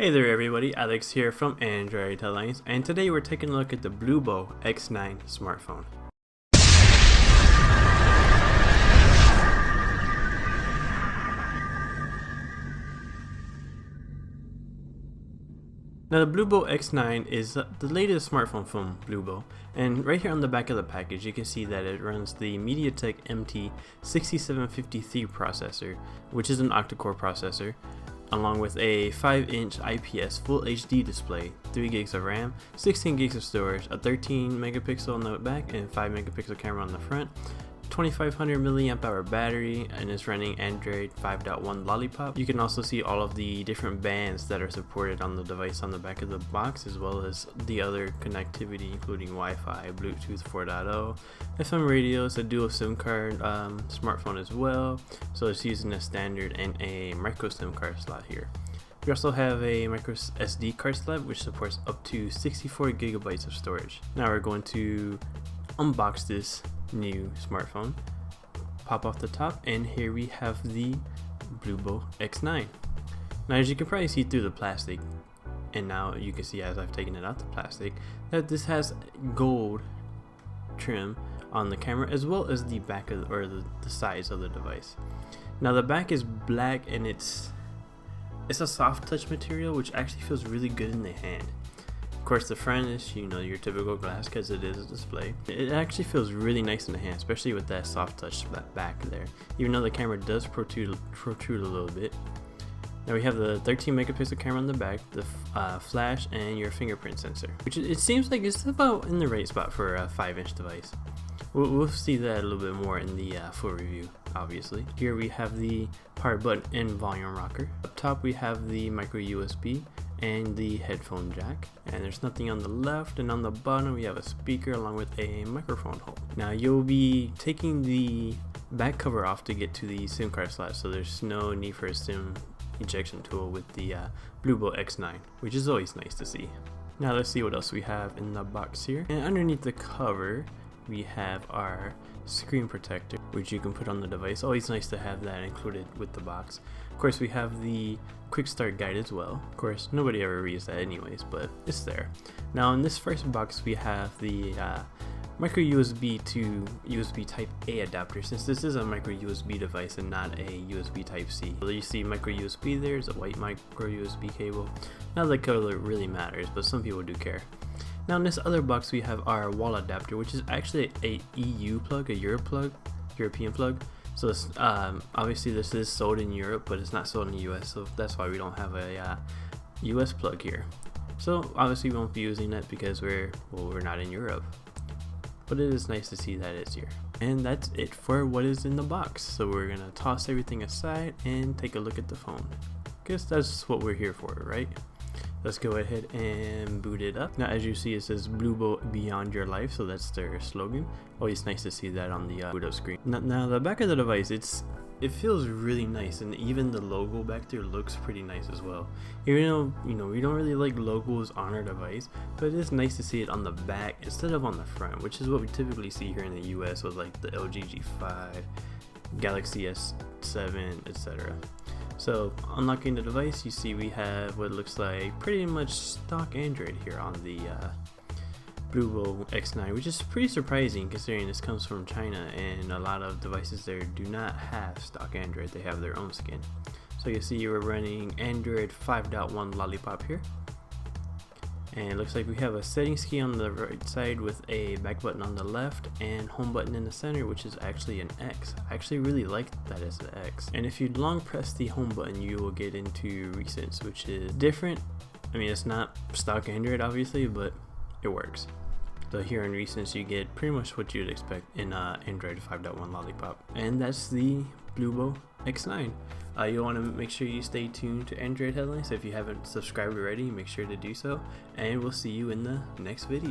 Hey there everybody, Alex here from Android Headlines, and today we're taking a look at the Bluboo X9 smartphone. Now the Bluboo X9 is the latest smartphone from Bluboo, and right here on the back of the package you can see that it runs the MediaTek MT6753 processor, which is an octa-core processor, along with a 5-inch IPS Full HD display, 3 gigs of RAM, 16 gigs of storage, a 13 megapixel on the back and 5 megapixel camera on the front, 2500 milliamp hour battery, and it's running Android 5.1 Lollipop. You can also see all of the different bands that are supported on the device on the back of the box, as well as the other connectivity including Wi-Fi, Bluetooth 4.0, FM radio. It's a dual SIM card smartphone as well, so it's using a standard and a micro SIM card slot here. We also have a micro SD card slot which supports up to 64 gigabytes of storage. Now we're going to unbox this new smartphone, pop off the top, and here we have the Bluboo X9. Now as you can probably see through the plastic, and now you can see as I've taken it out the plastic, that this has gold trim on the camera as well as the back of the sides of the device. Now the back is black and it's a soft touch material which actually feels really good in the hand. Of course the front is, your typical glass because it is a display. It actually feels really nice in the hand, especially with that soft touch back there, even though the camera does protrude a little bit. Now we have the 13 megapixel camera on the back, the flash, and your fingerprint sensor, which it seems like it's about in the right spot for a 5-inch device. We'll see that a little bit more in the full review, obviously. Here we have the power button and volume rocker. Up top we have the micro USB and the headphone jack, and there's nothing on the left, and on the bottom we have a speaker along with a microphone hole. Now you'll be taking the back cover off to get to the SIM card slot, so there's no need for a SIM ejection tool with the Bluboo X9, which is always nice to see. Now let's see what else we have in the box here. And underneath the cover we have our screen protector, which you can put on the device. Always nice to have that included with the box. Of course we have the quick start guide as well. Of course nobody ever reads that anyways, but it's there. Now in this first box we have the micro USB to USB type A adapter, since this is a micro USB device and not a USB type C. So you see micro USB, there's a white micro USB cable. Not that color really matters, but some people do care. Now in this other box we have our wall adapter, which is actually a EU plug, a European plug. So it's, obviously this is sold in Europe, but it's not sold in the US, so that's why we don't have a US plug here. So obviously we won't be using that because we're not in Europe. But it is nice to see that it's here. And that's it for what is in the box. So we're gonna toss everything aside and take a look at the phone. Guess that's what we're here for, right? Let's go ahead and boot it up. Now as you see, it says Bluboo Beyond Your Life, so that's their slogan. Always nice to see that on the boot up screen. Now the back of the device, it feels really nice, and even the logo back there looks pretty nice as well. Even though we don't really like logos on our device, but it is nice to see it on the back instead of on the front, which is what we typically see here in the US with like the LG G5, Galaxy S7, etc. So unlocking the device, you see we have what looks like pretty much stock Android here on the Bluboo X9, which is pretty surprising considering this comes from China and a lot of devices there do not have stock Android, they have their own skin. So you see we're running Android 5.1 Lollipop here. And it looks like we have a settings key on the right side with a back button on the left and home button in the center, which is actually an X. I actually really like that as an X. And if you long press the home button, you will get into Recents, which is different. I mean, it's not stock Android obviously, but it works. So here in Recents you get pretty much what you'd expect in Android 5.1 Lollipop. And that's the Bluboo X9. You'll want to make sure you stay tuned to Android Headlines. If you haven't subscribed already, make sure to do so, and we'll see you in the next video.